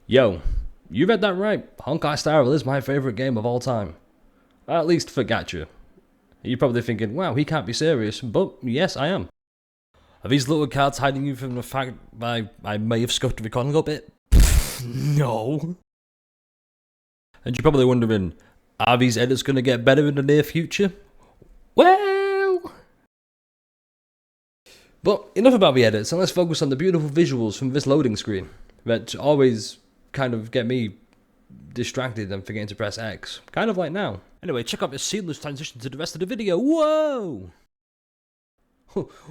Yo, you read that right. Honkai Star Rail is my favourite game of all time. At least for gacha. You're probably thinking, wow, he can't be serious, but yes, I am. Are these little cards hiding you from the fact that I may have scuffed the recording a bit? No. And you're probably wondering, are these edits going to get better in the near future? Well... But enough about the edits, and let's focus on the beautiful visuals from this loading screen that always kind of get me distracted and forgetting to press X. Kind of like now. Anyway, check out this seamless transition to the rest of the video. Whoa!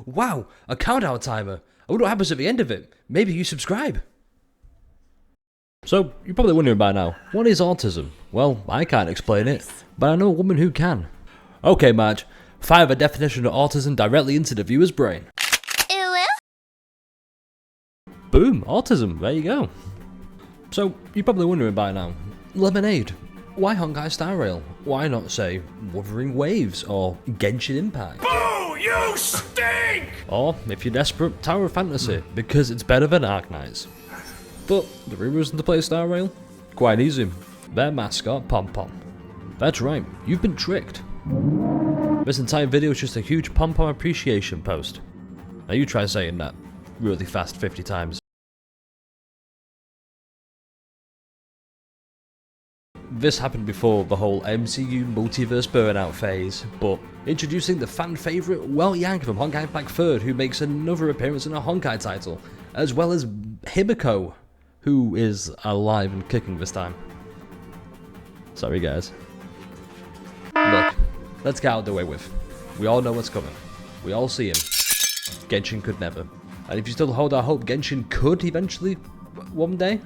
Wow, a countdown timer. I wonder what happens at the end of it. Maybe you subscribe. So, you're probably wondering by now, what is autism? Well, I can't explain it, but I know a woman who can. Okay, Marge, fire the definition of autism directly into the viewer's brain. Boom, autism, there you go. So, you're probably wondering by now, Lemonade, why Honkai Star Rail? Why not, say, Wuthering Waves or Genshin Impact? Boo! You stink! Or, if you're desperate, Tower of Fantasy, because it's better than Arknights. But, the real reason to play Star Rail? Quite easy. Their mascot, Pom Pom. That's right, you've been tricked. This entire video is just a huge Pom Pom appreciation post. Now you try saying that really fast 50 times. This happened before the whole MCU multiverse burnout phase, but introducing the fan favourite Well Yank from Honkai Impact 3rd, who makes another appearance in a Honkai title, as well as Himiko, who is alive and kicking this time. Sorry guys. Look, let's get out of the way with. We all know what's coming. We all see him. Genshin could never. And if you still hold our hope Genshin could eventually, one day.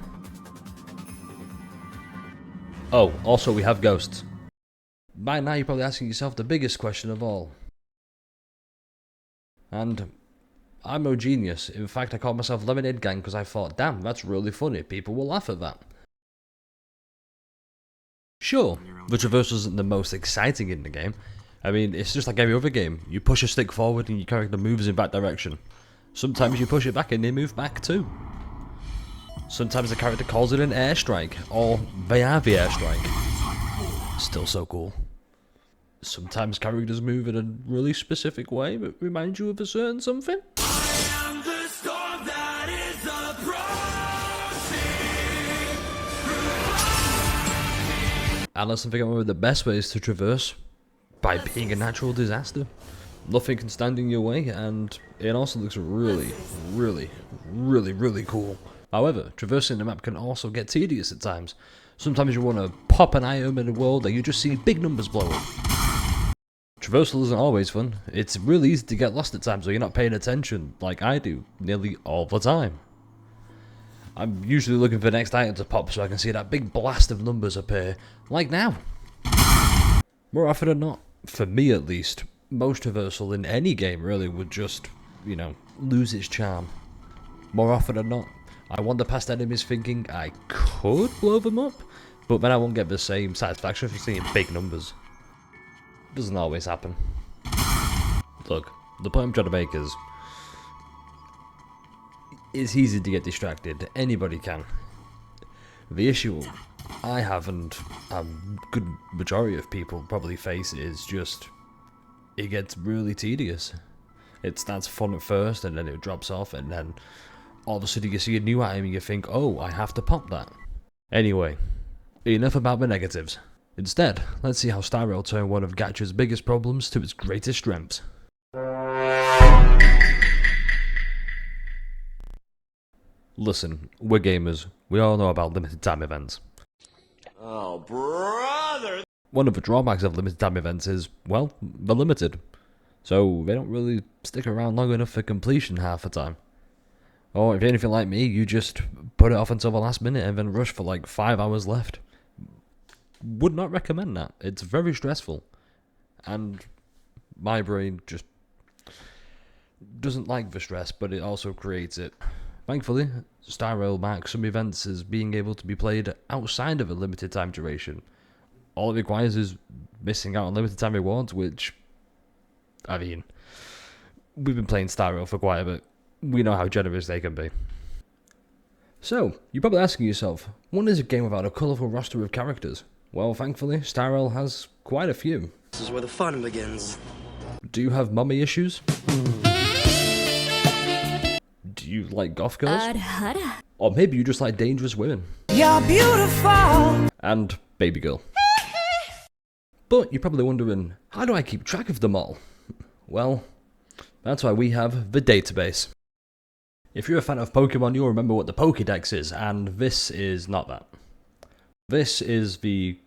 Oh, also we have ghosts. By now you're probably asking yourself the biggest question of all. And I'm no genius. In fact, I called myself Lemonade Gang because I thought, damn, that's really funny. People will laugh at that. Sure, the traversal isn't the most exciting in the game. I mean, it's just like every other game. You push a stick forward and your character moves in that direction. Sometimes you push it back and they move back too. Sometimes the character calls it an airstrike, or they are the airstrike. Still so cool. Sometimes characters move in a really specific way that reminds you of a certain something. I am the storm that is approaching. And let's not forget one of the best ways to traverse, by being a natural disaster. Nothing can stand in your way, and it also looks really, really, really, really cool. However, traversing the map can also get tedious at times. Sometimes you want to pop an item in a world and you just see big numbers blow up. Traversal isn't always fun. It's really easy to get lost at times when you're not paying attention, like I do, nearly all the time. I'm usually looking for the next item to pop so I can see that big blast of numbers appear, like now. More often than not, for me at least, most traversal in any game really would just, lose its charm. More often than not, I wander past enemies thinking I could blow them up, but then I won't get the same satisfaction for seeing big numbers. Doesn't always happen. Look, the point I'm trying to make is, it's easy to get distracted, anybody can. The issue I have, and a good majority of people probably face, is just, it gets really tedious. It starts fun at first, and then it drops off, and then all of a sudden you see a new item and you think, oh, I have to pop that. Anyway, enough about the negatives. Instead, let's see how Star Rail turned one of gacha's biggest problems to its greatest strengths. Listen, we're gamers. We all know about limited time events. Oh, brother! One of the drawbacks of limited time events is, well, they're limited. So they don't really stick around long enough for completion half the time. Or if you're anything like me, you just put it off until the last minute and then rush for like 5 hours left. Would not recommend that. It's very stressful. And my brain just doesn't like the stress, but it also creates it. Thankfully, Star Rail marks some events as being able to be played outside of a limited time duration. All it requires is missing out on limited time rewards, which, I mean, we've been playing Star Rail for quite a bit. We know how generous they can be. So, you're probably asking yourself, what is a game without a colourful roster of characters? Well, thankfully, Starrel has quite a few. This is where the fun begins. Do you have mummy issues? Do you like goth girls? Or maybe you just like dangerous women. You're beautiful. And baby girl. But you're probably wondering, how do I keep track of them all? Well, that's why we have the database. If you're a fan of Pokemon, you'll remember what the Pokédex is, and this is not that. This is the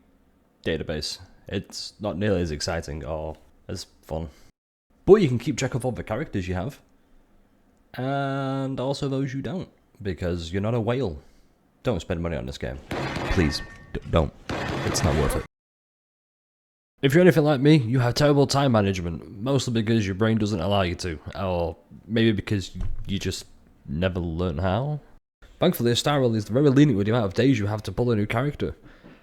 database. It's not nearly as exciting or as fun. But you can keep track of all the characters you have. And also those you don't, because you're not a whale. Don't spend money on this game. Please, don't. It's not worth it. If you're anything like me, you have terrible time management, mostly because your brain doesn't allow you to, or maybe because you just never learn how. Thankfully, Starrel is very lenient with the amount of days you have to pull a new character.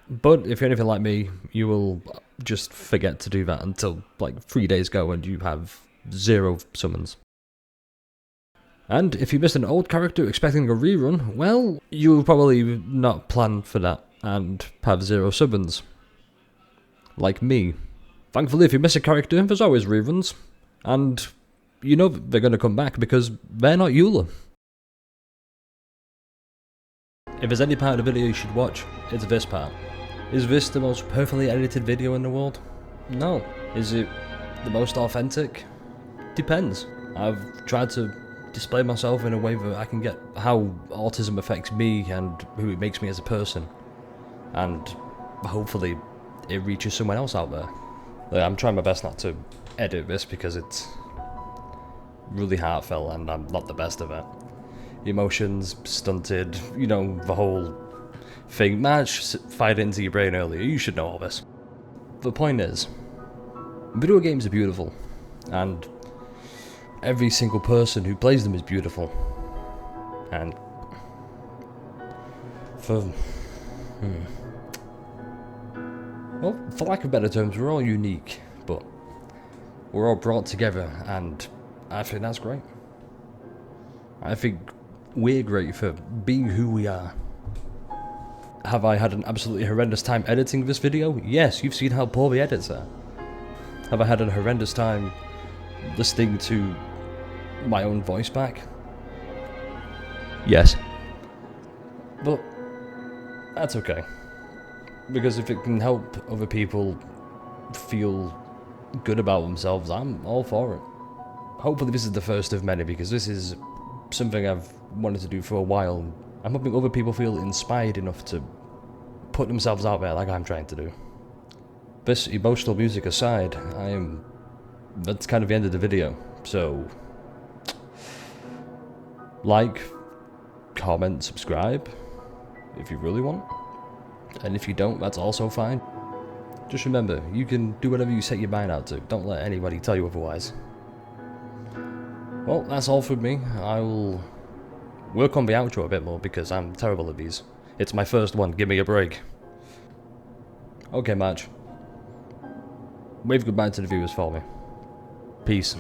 But if you're anything like me, you will just forget to do that until like 3 days go and you have 0 summons. And if you missed an old character expecting a rerun, well, you'll probably not plan for that and have 0 summons. Like me. Thankfully, if you miss a character, there's always reruns. And you know they're going to come back because they're not Eula. If there's any part of the video you should watch, it's this part. Is this the most perfectly edited video in the world? No. Is it the most authentic? Depends. I've tried to display myself in a way that I can get how autism affects me and who it makes me as a person. And hopefully it reaches someone else out there. Like, I'm trying my best not to edit this because it's really heartfelt and I'm not the best of it. Emotions stunted, you know, the whole thing. Match fired into your brain earlier, you should know all this. The point is, video games are beautiful, and every single person who plays them is beautiful. And well, for lack of better terms, we're all unique, but we're all brought together, and I think that's great. I think we're great for being who we are. Have I had an absolutely horrendous time editing this video? Yes, you've seen how poor the edits are. Have I had a horrendous time listening to my own voice back? Yes. But that's okay. Because if it can help other people feel good about themselves, I'm all for it. Hopefully this is the first of many, because this is something I've wanted to do for a while. I'm hoping other people feel inspired enough to put themselves out there like I'm trying to do. This emotional music aside, that's kind of the end of the video, so like, comment, subscribe, if you really want. And if you don't, that's also fine. Just remember, you can do whatever you set your mind out to. Don't let anybody tell you otherwise. Well, that's all from me. I will work on the outro a bit more because I'm terrible at these. It's my first one, give me a break. Okay, Marge. Wave goodbye to the viewers for me. Peace.